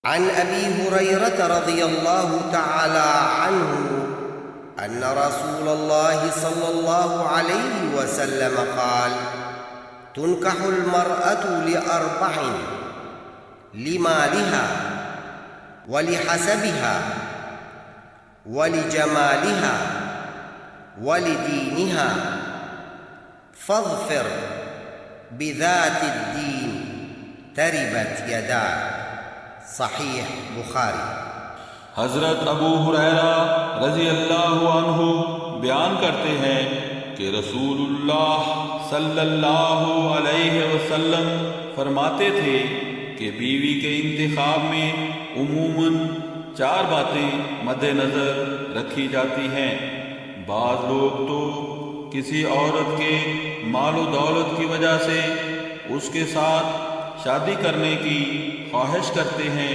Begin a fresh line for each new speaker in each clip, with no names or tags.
عن أبي هريرة رضي الله تعالى عنه أن رسول الله صلى الله عليه وسلم قال: تنكح المرأة لأربع: لمالها ولحسبها ولجمالها ولدينها فاظفر بذات الدين تربت يداك. صحیح بخاری۔
حضرت ابو ہریرہ رضی اللہ عنہ بیان کرتے ہیں کہ رسول اللہ صلی اللہ علیہ وسلم فرماتے تھے کہ بیوی کے انتخاب میں عموماً 4 باتیں مد نظر رکھی جاتی ہیں۔ بعض لوگ تو کسی عورت کے مال و دولت کی وجہ سے اس کے ساتھ شادی کرنے کی خواہش کرتے ہیں،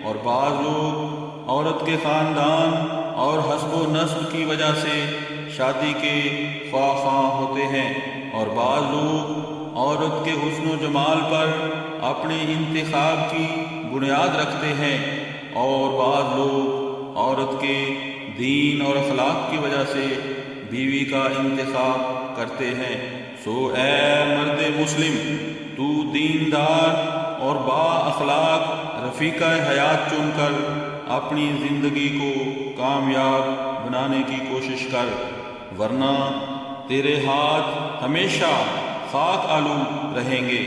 اور بعض لوگ عورت کے خاندان اور حسب و نسب کی وجہ سے شادی کے خواہاں ہوتے ہیں، اور بعض لوگ عورت کے حسن و جمال پر اپنے انتخاب کی بنیاد رکھتے ہیں، اور بعض لوگ عورت کے دین اور اخلاق کی وجہ سے بیوی کا انتخاب کرتے ہیں۔ سو اے مرد مسلم، تو دیندار اور با اخلاق رفیقہ حیات چن کر اپنی زندگی کو کامیاب بنانے کی کوشش کر، ورنہ تیرے ہاتھ ہمیشہ خاک آلود رہیں گے۔